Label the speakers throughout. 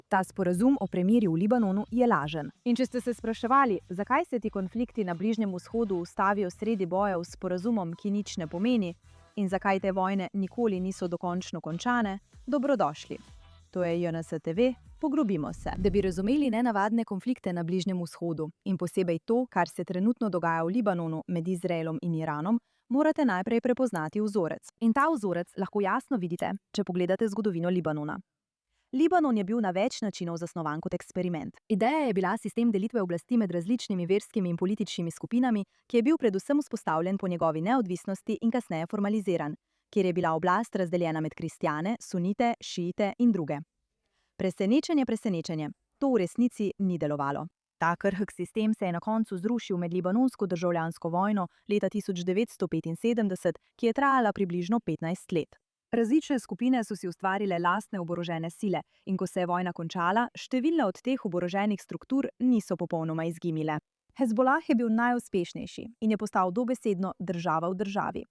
Speaker 1: Ta sporazum o premirju v Libanonu je lažen. In če ste se spraševali, zakaj se ti konflikti na Bližnjem vzhodu ustavijo sredi bojev s sporazumom, ki nič ne pomeni, in zakaj te vojne nikoli niso dokončno končane, dobrodošli. To je JNS-TV, pogrobimo se. Da bi razumeli nenavadne konflikte na Bližnjem vzhodu in posebej to, kar se trenutno dogaja v Libanonu med Izraelom in Iranom, morate najprej prepoznati vzorec. In ta vzorec lahko jasno vidite, če pogledate zgodovino Libanona. Libanon je bil na več načinov zasnovan kot eksperiment. Ideja je bila sistem delitve oblasti med različnimi verskimi in političnimi skupinami, ki je bil predvsem vzpostavljen po njegovi neodvisnosti in kasneje formaliziran, kjer je bila oblast razdeljena med kristjane, sunite, šiite in druge. Presenečenje, to v resnici ni delovalo. Ta krhek sistem se je na koncu zrušil med libanonsko državljansko vojno leta 1975, ki je trajala približno 15 let. Različne skupine so si ustvarile lastne oborožene sile in ko se je vojna končala, številne od teh oboroženih struktur niso popolnoma izginile. Hezbolah je bil najuspešnejši in je postal dobesedno država v državi.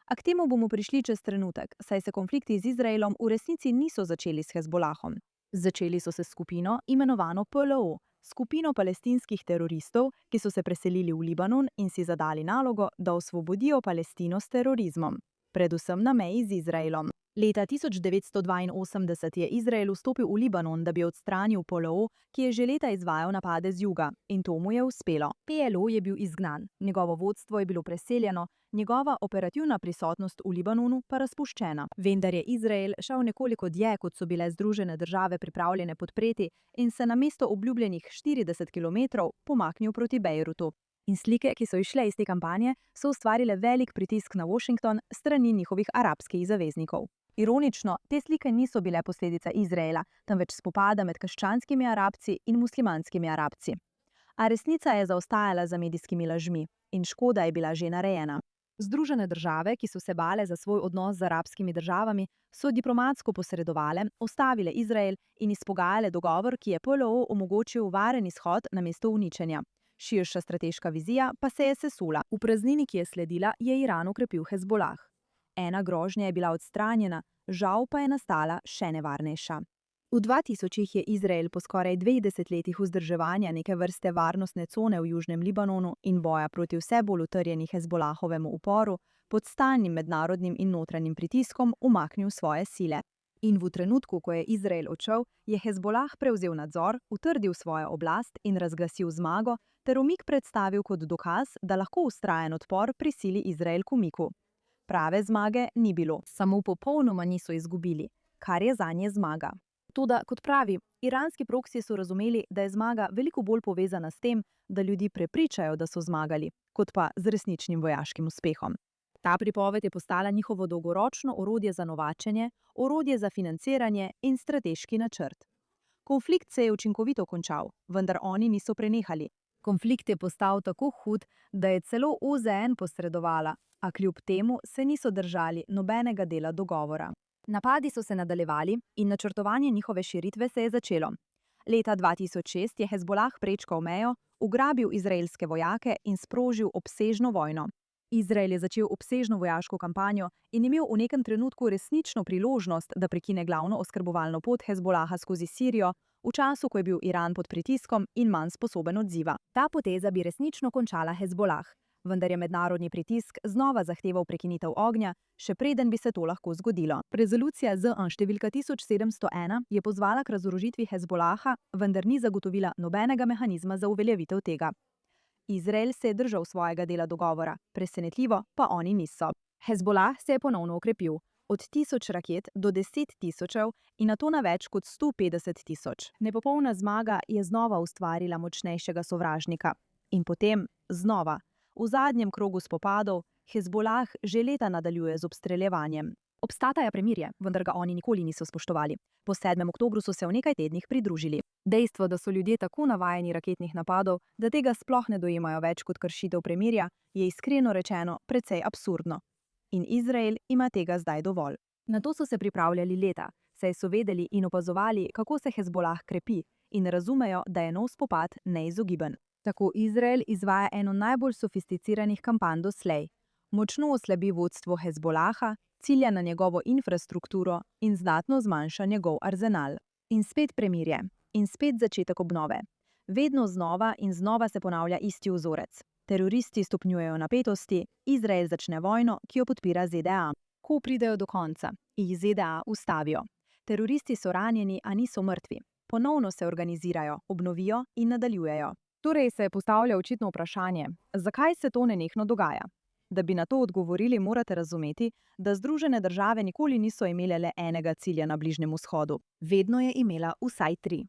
Speaker 1: A k temu bomo prišli čez trenutek, saj se konflikti z Izraelom v resnici niso začeli s Hezbolahom. Začeli so se s skupino, imenovano PLO, skupino palestinskih teroristov, ki so se preselili v Libanon in si zadali nalogo, da osvobodijo Palestino s terorizmom, predvsem na meji z Izraelom. Leta 1982 je Izrael vstopil v Libanon, da bi odstranil PLO, ki je že leta izvajal napade z juga, in to mu je uspelo. PLO je bil izgnan, njegovo vodstvo je bilo preseljeno, njegova operativna prisotnost v Libanonu pa razpuščena. Vendar je Izrael šel nekoliko dlje, kot so bile Združene države pripravljene podpreti, in se namesto obljubljenih 40 km pomaknil proti Bejrutu. In slike, ki so išle iz te kampanje, so ustvarile velik pritisk na Washington strani njihovih arabskih zaveznikov. Ironično, te slike niso bile posledica Izraela, temveč spopada med krščanskimi Arabci in muslimanskimi Arabci. A resnica je zaostajala za medijskimi lažmi in škoda je bila že narejena. Združene države, ki so se bale za svoj odnos z arabskimi državami, so diplomatsko posredovale, ustavile Izrael in izpogajale dogovor, ki je PLO omogočil varen izhod namesto uničenja. Širša strateška vizija pa se je sesula. V praznini, ki je sledila, je Iran okrepil Hezbolah. Ena grožnja je bila odstranjena, žal pa je nastala še nevarnejša. V 2000-ih je Izrael po skoraj 20 letih vzdrževanja neke vrste varnostne cone v južnem Libanonu in boja proti vse bolj utrjeni Hezbolahovemu uporu pod stalnim mednarodnim in notranjim pritiskom umaknil svoje sile. In v trenutku, ko je Izrael odšel, je Hezbolah prevzel nadzor, utrdil svojo oblast in razglasil zmago, ter umik predstavil kot dokaz, da lahko vztrajen odpor prisili Izrael k umiku. Prave zmage ni bilo, samo popolnoma niso izgubili, kar je zanje zmaga. Toda, kot pravi, iranski proksi so razumeli, da je zmaga veliko bolj povezana s tem, da ljudi prepričajo, da so zmagali, kot pa z resničnim vojaškim uspehom. Ta pripoved je postala njihovo dolgoročno orodje za novačenje, orodje za financiranje in strateški načrt. Konflikt se je učinkovito končal, vendar oni niso prenehali. Konflikt je postal tako hud, da je celo OZN posredovala, a kljub temu se niso držali nobenega dela dogovora. Napadi so se nadaljevali in načrtovanje njihove širitve se je začelo. Leta 2006 je Hezbolah prečkal mejo, ugrabil izraelske vojake in sprožil obsežno vojno. Izrael je začel obsežno vojaško kampanjo in imel v nekem trenutku resnično priložnost, da prekine glavno oskrbovalno pot Hezbolaha skozi Sirijo, v času, ko je bil Iran pod pritiskom in manj sposoben odziva. Ta poteza bi resnično končala Hezbolah, vendar je mednarodni pritisk znova zahteval prekinitev ognja, še preden bi se to lahko zgodilo. Rezolucija ZN številka 1701 je pozvala k razorožitvi Hezbolaha, vendar ni zagotovila nobenega mehanizma za uveljavitev tega. Izrael se je držal svojega dela dogovora, presenetljivo pa oni niso. Hezbolah se je ponovno okrepil, od 1000 raket do 10 000 in nato na več kot 150 000. Nepopolna zmaga je znova ustvarila močnejšega sovražnika. In potem znova. V zadnjem krogu spopadov Hezbolah že leta nadaljuje z obstreljevanjem. Obstaja premirje, vendar ga oni nikoli niso spoštovali. Po 7. oktobru so se v nekaj tednih pridružili. Dejstvo, da so ljudje tako navajeni raketnih napadov, da tega sploh ne dojemajo več kot kršitev premirja, je iskreno rečeno precej absurdno. In Izrael ima tega zdaj dovolj. Na to so se pripravljali leta, saj so vedeli in opazovali, kako se Hezbolah krepi in razumejo, da je nov spopad neizogiben. Tako Izrael izvaja eno najbolj sofisticiranih kampanj doslej. Močno oslabi vodstvo Hezbolaha, cilja na njegovo infrastrukturo in znatno zmanjša njegov arzenal. In spet premirje. In spet začetek obnove. Vedno znova in znova se ponavlja isti vzorec. Teroristi stopnjujejo napetosti, Izrael začne vojno, ki jo podpira ZDA. Ko pridejo do konca, jih ZDA ustavijo. Teroristi so ranjeni, a niso mrtvi. Ponovno se organizirajo, obnovijo in nadaljujejo. Torej se postavlja očitno vprašanje, zakaj se to nenehno dogaja? Da bi na to odgovorili, morate razumeti, da Združene države nikoli niso imele le enega cilja na Bližnjem vzhodu. Vedno je imela vsaj 3.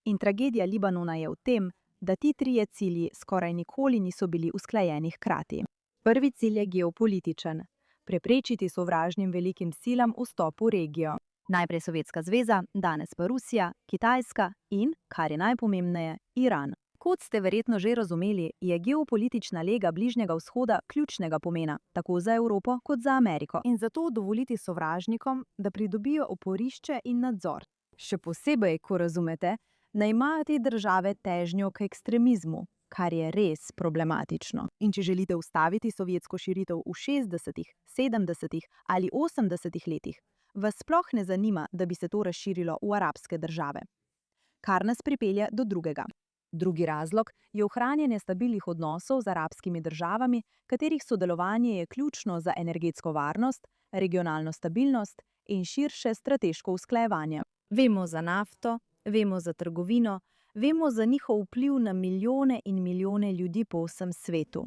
Speaker 1: In tragedija Libanona je v tem, da ti 3 cilji skoraj nikoli niso bili usklajeni hkrati. Prvi cilj je geopolitičen. Preprečiti sovražnim velikim silam vstop v regijo. Najprej Sovjetska zveza, danes pa Rusija, Kitajska in, kar je najpomembneje, Iran. Kot ste verjetno že razumeli, je geopolitična lega Bližnjega vzhoda ključnega pomena, tako za Evropo kot za Ameriko. In zato dovoliti sovražnikom, da pridobijo oporišče in nadzor. Še posebej, ko razumete, da imajo te države težnjo k ekstremizmu, kar je res problematično. In če želite ustaviti sovjetsko širitev v 60., 70. ali 80. letih, vas sploh ne zanima, da bi se to razširilo v arabske države. Kar nas pripelje do drugega. Drugi razlog je ohranjanje stabilnih odnosov z arabskimi državami, katerih sodelovanje je ključno za energetsko varnost, regionalno stabilnost in širše strateško usklajevanje. Vemo za nafto, vemo za trgovino, vemo za njihov vpliv na milijone in milijone ljudi po vsem svetu.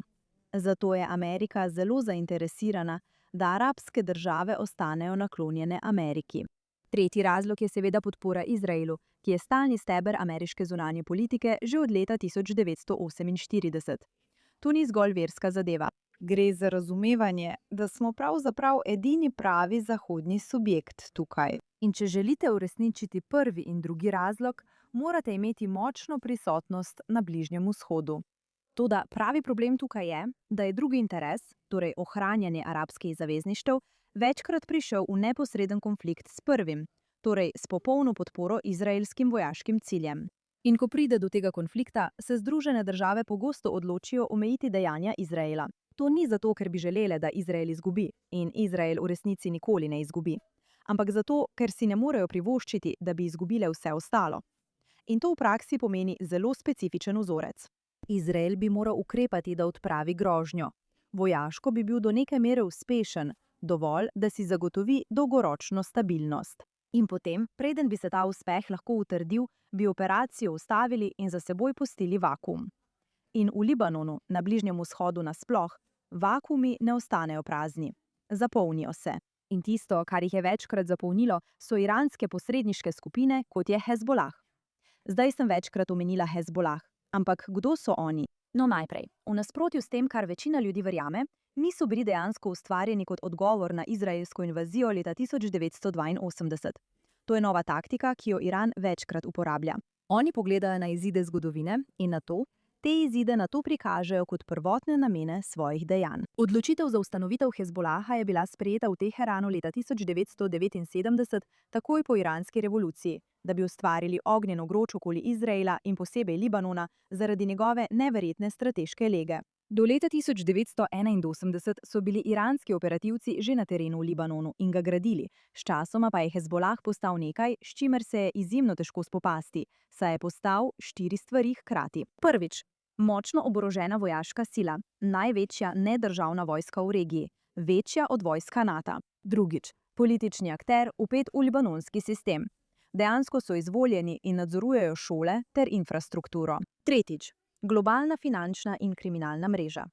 Speaker 1: Zato je Amerika zelo zainteresirana, da arabske države ostanejo naklonjene Ameriki. Tretji razlog je seveda podpora Izraelu, ki je stalni steber ameriške zunanje politike že od leta 1948. To ni zgolj verska zadeva. Gre za razumevanje, da smo pravzaprav edini pravi zahodni subjekt tukaj. In če želite uresničiti prvi in drugi razlog, morate imeti močno prisotnost na Bližnjem vzhodu. Toda pravi problem tukaj je, da je drugi interes, torej ohranjanje arabskih zavezništev, večkrat prišel v neposreden konflikt s prvim, torej s popolno podporo izraelskim vojaškim ciljem. In ko pride do tega konflikta, se Združene države pogosto odločijo omejiti dejanja Izraela. To ni zato, ker bi želele, da Izrael izgubi, in Izrael v resnici nikoli ne izgubi, ampak zato, ker si ne morejo privoščiti, da bi izgubile vse ostalo. In to v praksi pomeni zelo specifičen vzorec. Izrael bi moral ukrepati, da odpravi grožnjo. Vojaško bi bil do neke mere uspešen, dovolj, da si zagotovi dolgoročno stabilnost. In potem, preden bi se ta uspeh lahko utrdil, bi operacijo ustavili in za seboj pustili vakuum. In v Libanonu, na Bližnjem vzhodu nasploh, vakuumi ne ostanejo prazni. Zapolnijo se. In tisto, kar jih je večkrat zapolnilo, so iranske posredniške skupine, kot je Hezbolah. Zdaj sem večkrat omenila Hezbolah, ampak kdo so oni? No najprej, v nasprotju s tem, kar večina ljudi verjame, niso bili dejansko ustvarjeni kot odgovor na izraelsko invazijo leta 1982. To je nova taktika, ki jo Iran večkrat uporablja. Oni pogledajo na izide zgodovine in na to, te izide nato prikažejo kot prvotne namene svojih dejanj. Odločitev za ustanovitev Hezbolaha je bila sprejeta v Teheranu leta 1979, takoj po iranski revoluciji, da bi ustvarili ognjeno groč okoli Izraela in posebej Libanona zaradi njegove neverjetne strateške lege. Do leta 1981 so bili iranski operativci že na terenu v Libanonu in ga gradili, sčasoma pa je Hezbolah postal nekaj, s čimer se je izjemno težko spopasti, saj je postal 4 stvari hkrati. Prvič, močno oborožena vojaška sila, največja nedržavna vojska v regiji, večja od vojska NATO. Drugič, politični akter vpet v libanonski sistem. Dejansko so izvoljeni in nadzorujejo šole ter infrastrukturo. Tretjič, globalna finančna in kriminalna mreža.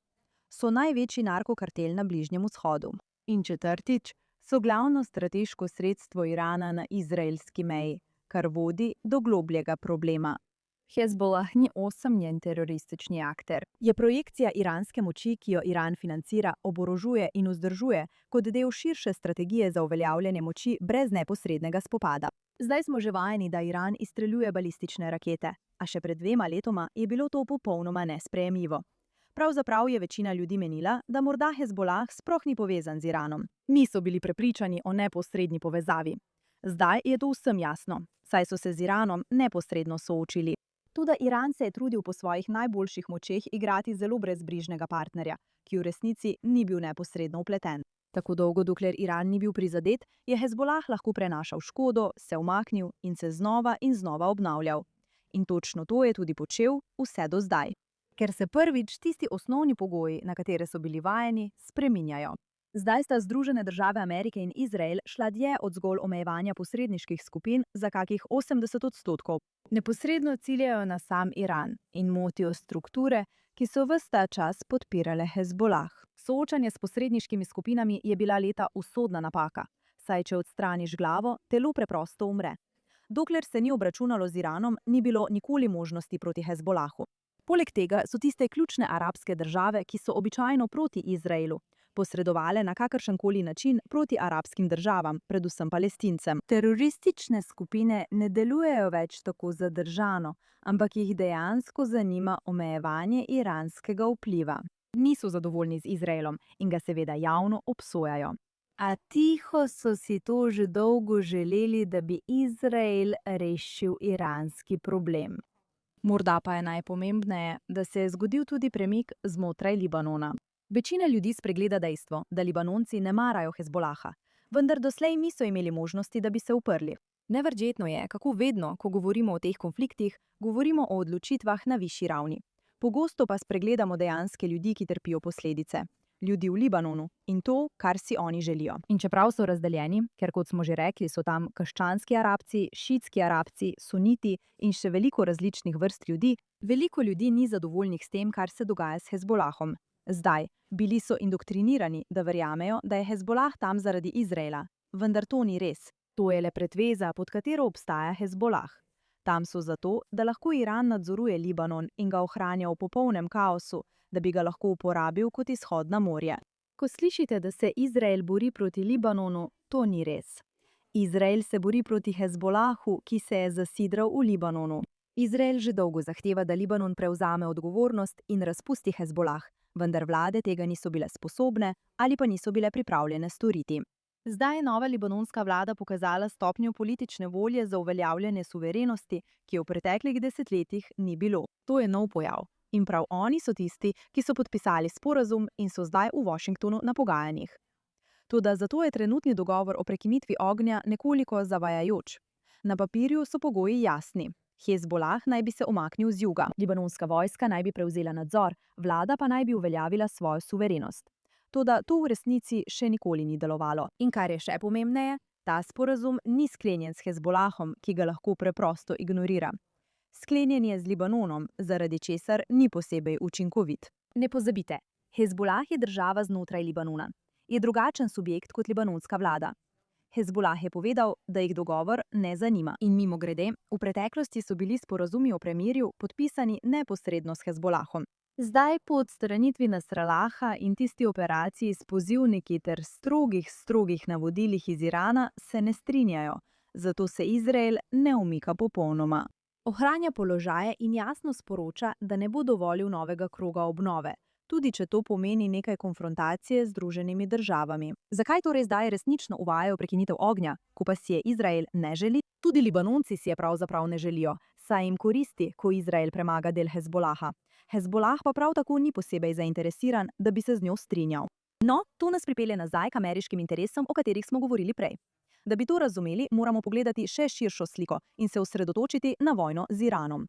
Speaker 1: So največji narkokartel na Bližnjem vzhodu. In četrtič, so glavno strateško sredstvo Irana na izraelski meji, kar vodi do globljega problema. Hezbolah ni osamljen teroristični akter. Je projekcija iranske moči, ki jo Iran financira, oborožuje in vzdržuje kot del širše strategije za uveljavljanje moči brez neposrednega spopada. Zdaj smo že vajeni, da Iran izstreljuje balistične rakete, a še pred 2 letoma je bilo to popolnoma nesprejemljivo. Pravzaprav je večina ljudi menila, da morda Hezbolah sploh ni povezan z Iranom. Niso bili prepričani o neposredni povezavi. Zdaj je to vsem jasno, saj so se z Iranom neposredno soočili. Toda Iran se je trudil po svojih najboljših močeh igrati zelo brezbrižnega partnerja, ki v resnici ni bil neposredno vpleten. Tako dolgo, dokler Iran ni bil prizadet, je Hezbolah lahko prenašal škodo, se umaknil in se znova in znova obnavljal. In točno to je tudi počel vse do zdaj. Ker se prvič tisti osnovni pogoji, na katere so bili vajeni, spreminjajo. Zdaj sta Združene države Amerike in Izrael šla dlje od zgolj omejevanja posredniških skupin za kakih 80%. Neposredno ciljajo na sam Iran in motijo strukture, ki so ves ta čas podpirale Hezbolah. Soočanje s posredniškimi skupinami je bila leta usodna napaka, saj če odstraniš glavo, telo preprosto umre. Dokler se ni obračunalo z Iranom, ni bilo nikoli možnosti proti Hezbolahu. Poleg tega so tiste ključne arabske države, ki so običajno proti Izraelu, posredovale na kakršenkoli način proti arabskim državam, predvsem Palestincem. Teroristične skupine ne delujejo več tako zadržano, ampak jih dejansko zanima omejevanje iranskega vpliva. Niso zadovoljni z Izraelom in ga seveda javno obsojajo. A tiho so si to že dolgo želeli, da bi Izrael rešil iranski problem. Morda pa je najpomembneje, da se je zgodil tudi premik znotraj Libanona. Večina ljudi spregleda dejstvo, da Libanonci ne marajo Hezbolaha, vendar doslej niso imeli možnosti, da bi se uprli. Neverjetno je, kako vedno, ko govorimo o teh konfliktih, govorimo o odločitvah na višji ravni. Pogosto pa spregledamo dejanske ljudi, ki trpijo posledice. Ljudi v Libanonu in to, kar si oni želijo. In čeprav so razdeljeni, ker kot smo že rekli, so tam krščanski Arabci, šiitski Arabci, suniti in še veliko različnih vrst ljudi, veliko ljudi ni zadovoljnih s tem, kar se dogaja s Hezbolahom. Zdaj, bili so indoktrinirani, da verjamejo, da je Hezbolah tam zaradi Izraela, vendar to ni res. To je le pretveza, pod katero obstaja Hezbolah. Tam so zato, da lahko Iran nadzoruje Libanon in ga ohranja v popolnem kaosu, da bi ga lahko uporabil kot izhod na morje. Ko slišite, da se Izrael bori proti Libanonu, to ni res. Izrael se bori proti Hezbolahu, ki se je zasidral v Libanonu. Izrael že dolgo zahteva, da Libanon prevzame odgovornost in razpusti Hezbolah, vendar vlade tega niso bile sposobne ali pa niso bile pripravljene storiti. Zdaj je nova libanonska vlada pokazala stopnjo politične volje za uveljavljanje suverenosti, ki je v preteklih desetletjih ni bilo. To je nov pojav. In prav oni so tisti, ki so podpisali sporazum in so zdaj v Washingtonu na pogajanjih. Toda zato je trenutni dogovor o prekinitvi ognja nekoliko zavajajoč. Na papirju so pogoji jasni. Hezbolah naj bi se umaknil z juga, libanonska vojska naj bi prevzela nadzor, vlada pa naj bi uveljavila svojo suverenost. Toda to v resnici še nikoli ni delovalo. In kar je še pomembneje, ta sporazum ni sklenjen s Hezbolahom, ki ga lahko preprosto ignorira. Sklenjen je z Libanonom, zaradi česar ni posebej učinkovit. Ne pozabite, Hezbolah je država znotraj Libanona. Je drugačen subjekt kot libanonska vlada. Hezbolah je povedal, da jih dogovor ne zanima. In mimogrede, v preteklosti so bili sporazumi o premirju podpisani neposredno s Hezbolahom. Zdaj po odstranitvi Nasralaha in tisti operaciji s pozivniki ter strogih navodilih iz Irana se ne strinjajo, zato se Izrael ne umika popolnoma. Ohranja položaje in jasno sporoča, da ne bo dovolil novega kroga obnove, tudi če to pomeni nekaj konfrontacije z Združenimi državami. Zakaj torej zdaj resnično uvajajo prekinitev ognja, ko pa si je Izrael ne želi? Tudi Libanonci si je pravzaprav ne želijo, saj jim koristi, ko Izrael premaga del Hezbolaha. Hezbolah pa prav tako ni posebej zainteresiran, da bi se z njo strinjal. No, to nas pripelje nazaj k ameriškim interesom, o katerih smo govorili prej. Da bi to razumeli, moramo pogledati še širšo sliko in se osredotočiti na vojno z Iranom.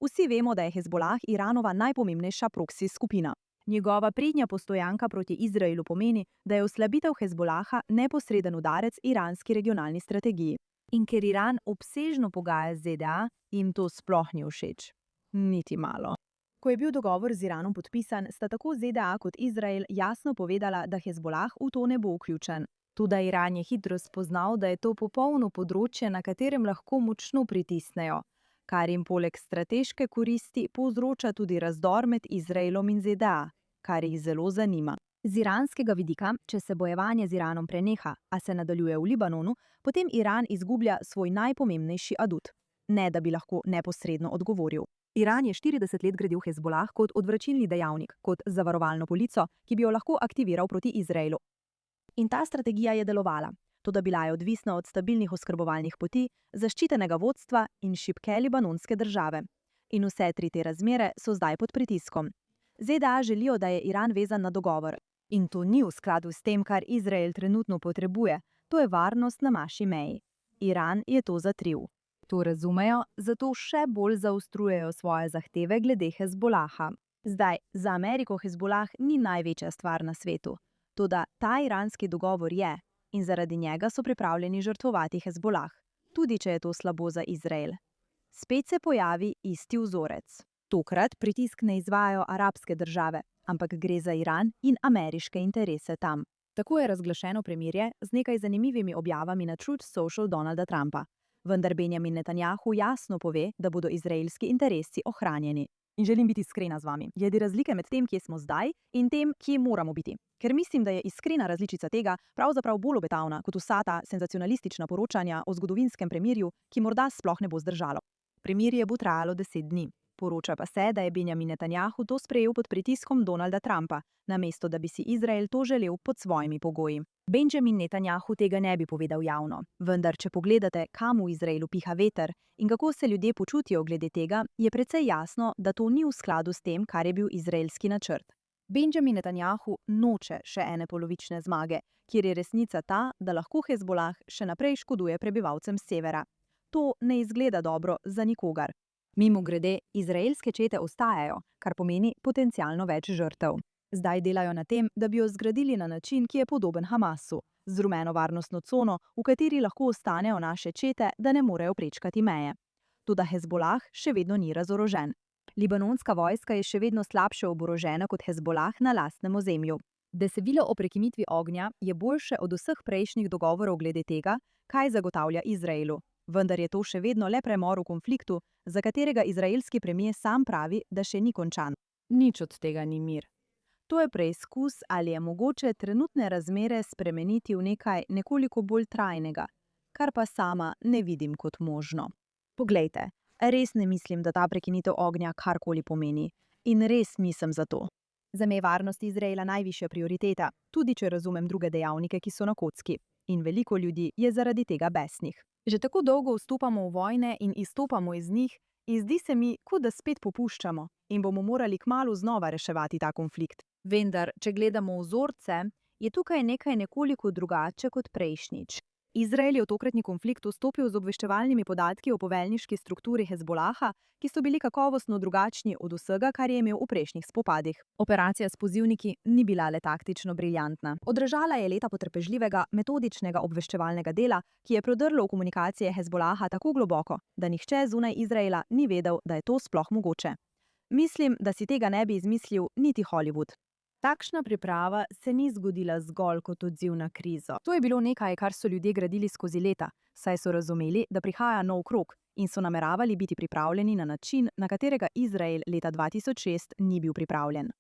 Speaker 1: Vsi vemo, da je Hezbolah Iranova najpomembnejša proksi skupina. Njegova prednja postojanka proti Izraelu pomeni, da je oslabitev Hezbolaha neposreden udarec iranski regionalni strategiji. In ker Iran obsežno pogaja z ZDA, jim to sploh ni všeč. Niti malo. Ko je bil dogovor z Iranom podpisan, sta tako ZDA kot Izrael jasno povedala, da Hezbolah v to ne bo vključen. Tudi Iran je hitro spoznal, da je to popolno področje, na katerem lahko močno pritisnejo, kar jim poleg strateške koristi povzroča tudi razdor med Izraelom in ZDA, kar jih zelo zanima. Z iranskega vidika, če se bojevanje z Iranom preneha, a se nadaljuje v Libanonu, potem Iran izgublja svoj najpomembnejši adut, ne da bi lahko neposredno odgovoril. Iran je 40 let gradil Hezbolah kot odvračilni dejavnik, kot zavarovalno polico, ki bi jo lahko aktiviral proti Izraelu. In ta strategija je delovala, toda bila je odvisna od stabilnih oskrbovalnih poti, zaščitenega vodstva in šibke libanonske države. In vse tri te razmere so zdaj pod pritiskom. ZDA želijo, da je Iran vezan na dogovor, In to ni v skladu s tem, kar Izrael trenutno potrebuje, to je varnost na naši meji. Iran je to zatril. To razumejo, zato še bolj zaostrujejo svoje zahteve glede Hezbolaha. Zdaj, za Ameriko Hezbolah ni največja stvar na svetu. Toda ta iranski dogovor je, in zaradi njega so pripravljeni žrtvovati Hezbolah, tudi če je to slabo za Izrael. Spet se pojavi isti vzorec. Tokrat pritisk ne izvajajo arabske države, ampak gre za Iran in ameriške interese tam. Tako je razglašeno premirje z nekaj zanimivimi objavami na Truth Social Donalda Trumpa. Vendar Benjamin Netanjahu jasno pove, da bodo izraelski interesi ohranjeni. In želim biti iskrena z vami. Glede razlike med tem, kje smo zdaj, in tem, kje moramo biti. Ker mislim, da je iskrena različica tega pravzaprav bolj obetavna kot vsa ta senzacionalistična poročanja o zgodovinskem premirju, ki morda sploh ne bo zdržalo. Premirje bo trajalo 10 dni. Poroča pa se, da je Benjamin Netanjahu to sprejel pod pritiskom Donalda Trumpa, namesto da bi si Izrael to želel pod svojimi pogoji. Benjamin Netanjahu tega ne bi povedal javno, vendar če pogledate, kam v Izraelu piha veter in kako se ljudje počutijo glede tega, je precej jasno, da to ni v skladu s tem, kar je bil izraelski načrt. Benjamin Netanjahu noče še ene polovične zmage, kjer je resnica ta, da lahko Hezbolah še naprej škoduje prebivalcem severa. To ne izgleda dobro za nikogar. Mimogrede, izraelske čete ostajajo, kar pomeni potencialno več žrtev. Zdaj delajo na tem, da bi jo zgradili na način, ki je podoben Hamasu, z rumeno varnostno cono, v kateri lahko ostanejo naše čete, da ne morejo prečkati meje. Toda Hezbolah še vedno ni razorožen. Libanonska vojska je še vedno slabše oborožena kot Hezbolah na lastnem ozemlju. Besedilo o prekinitvi ognja je boljše od vseh prejšnjih dogovorov glede tega, kaj zagotavlja Izraelu. Vendar je to še vedno le premor v konfliktu, za katerega izraelski premier sam pravi, da še ni končan. Nič od tega ni mir. To je preizkus, ali je mogoče trenutne razmere spremeniti v nekaj nekoliko bolj trajnega, kar pa sama ne vidim kot možno. Poglejte, res ne mislim, da ta prekinitev ognja karkoli pomeni. In res nisem za to. Za me je varnost Izraela najvišja prioriteta, tudi če razumem druge dejavnike, ki so na kocki. In veliko ljudi je zaradi tega besnih. Že tako dolgo vstopamo v vojne in izstopamo iz njih, in zdi se mi, kot da spet popuščamo in bomo morali kmalu znova reševati ta konflikt. Vendar, če gledamo vzorce, je tukaj nekaj nekoliko drugače kot prejšnjič. Izrael je v tokratni konflikt vstopil z obveščevalnimi podatki o poveljniški strukturi Hezbolaha, ki so bili kakovostno drugačni od vsega, kar je imel v prejšnjih spopadih. Operacija s pozivniki ni bila le taktično briljantna. Odražala je leta potrpežljivega, metodičnega obveščevalnega dela, ki je prodrlo v komunikacije Hezbolaha tako globoko, da nihče zunaj Izraela ni vedel, da je to sploh mogoče. Mislim, da si tega ne bi izmislil niti Hollywood. Takšna priprava se ni zgodila zgolj kot odziv na krizo. To je bilo nekaj, kar so ljudje gradili skozi leta, saj so razumeli, da prihaja nov krog in so nameravali biti pripravljeni na način, na katerega Izrael leta 2006 ni bil pripravljen.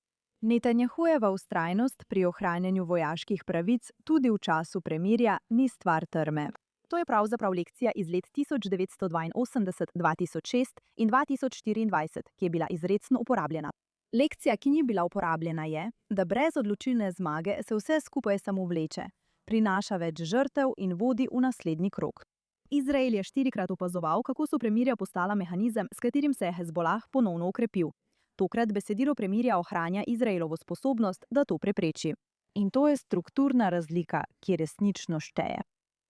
Speaker 1: Netanjahujeva vztrajnost pri ohranjanju vojaških pravic tudi v času premirja ni stvar trme. To je pravzaprav lekcija iz let 1982, 2006 in 2024, ki je bila izrecno uporabljena. Lekcija, ki ni bila uporabljena, je, da brez odločilne zmage se vse skupaj samo vleče, prinaša več žrtev in vodi v naslednji krog. Izrael je 4-krat opazoval, kako so premirja postala mehanizem, s katerim se je Hezbolah ponovno okrepil. Tokrat besedilo premirja ohranja Izraelovo sposobnost, da to prepreči. In to je strukturna razlika, ki resnično šteje.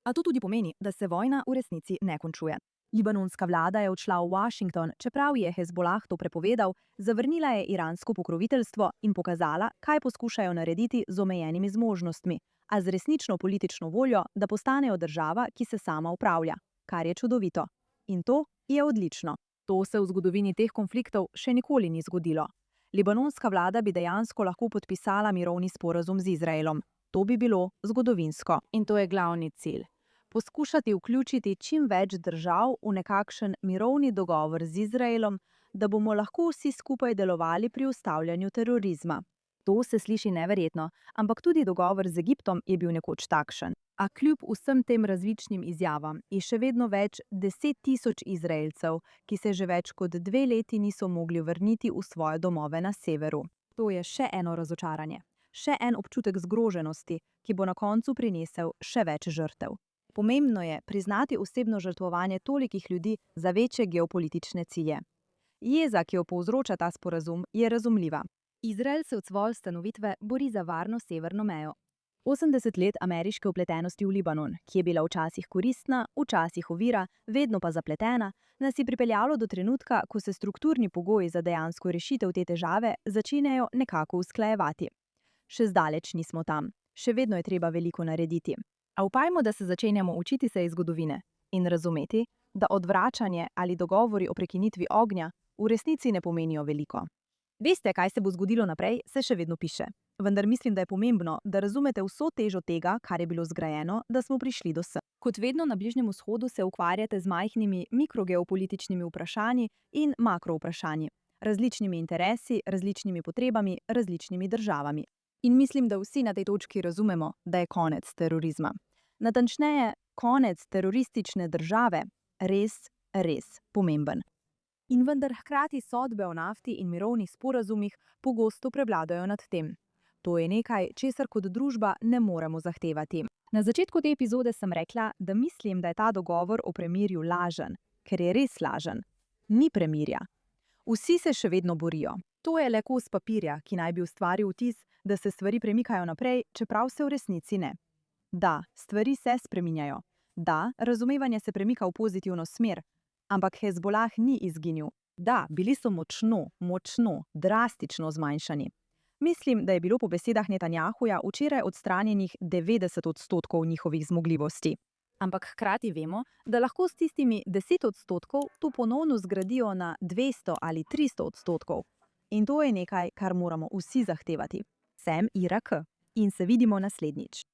Speaker 1: A to tudi pomeni, da se vojna v resnici ne končuje. Libanonska vlada je odšla v Washington, čeprav je Hezbolah to prepovedal, zavrnila je iransko pokroviteljstvo in pokazala, kaj poskušajo narediti z omejenimi zmožnostmi, a z resnično politično voljo, da postanejo država, ki se sama upravlja, kar je čudovito. In to je odlično. To se v zgodovini teh konfliktov še nikoli ni zgodilo. Libanonska vlada bi dejansko lahko podpisala mirovni sporazum z Izraelom. To bi bilo zgodovinsko. In to je glavni cilj. Poskušati vključiti čim več držav v nekakšen mirovni dogovor z Izraelom, da bomo lahko vsi skupaj delovali pri ustavljanju terorizma. To se sliši neverjetno, ampak tudi dogovor z Egiptom je bil nekoč takšen. A kljub vsem tem različnim izjavam je še vedno več 10 000 Izraelcev, ki se že več kot 2 leti niso mogli vrniti v svoje domove na severu. To je še eno razočaranje, še en občutek zgroženosti, ki bo na koncu prinesel še več žrtev. Pomembno je priznati osebno žrtvovanje tolikih ljudi za večje geopolitične cilje. Jeza, ki jo povzroča ta sporazum, je razumljiva. Izrael se od svoje ustanovitve bori za varno severno mejo. 80 let ameriške vpletenosti v Libanon, ki je bila včasih koristna, včasih ovira, vedno pa zapletena, nas je pripeljalo do trenutka, ko se strukturni pogoji za dejansko rešitev te težave začenjajo nekako usklajevati. Še zdaleč nismo tam, še vedno je treba veliko narediti. A upajmo, da se začenjamo učiti se iz zgodovine in razumeti, da odvračanje ali dogovori o prekinitvi ognja v resnici ne pomenijo veliko. Veste, kaj se bo zgodilo naprej, se še vedno piše. Vendar mislim, da je pomembno, da razumete vso težo tega, kar je bilo zgrajeno, da smo prišli do sem. Kot vedno na Bližnjem vzhodu se ukvarjate z majhnimi mikrogeopolitičnimi vprašanji in makrovprašanji, različnimi interesi, različnimi potrebami, različnimi državami. In mislim, da vsi na tej točki razumemo, da je konec terorizma. Natančneje, konec teroristične države res pomemben. In vendar hkrati sodbe o nafti in mirovnih sporazumih pogosto prevladajo nad tem. To je nekaj, česar kot družba ne moremo zahtevati. Na začetku te epizode sem rekla, da mislim, da je ta dogovor o premirju lažen, ker je res lažen. Ni premirja. Vsi se še vedno borijo. To je le kos papirja, ki naj bi ustvaril vtis, da se stvari premikajo naprej, čeprav se v resnici ne. Da, stvari se spreminjajo. Da, razumevanje se premika v pozitivno smer, ampak Hezbolah ni izginil. Da, bili so močno, drastično zmanjšani. Mislim, da je bilo po besedah Netanjahuja včeraj odstranjenih 90% njihovih zmogljivosti. Ampak hkrati vemo, da lahko s tistimi 10% to ponovno zgradijo na 200 ali 300%. In to je nekaj, kar moramo vsi zahtevati. Sem Ira K. In se vidimo naslednjič.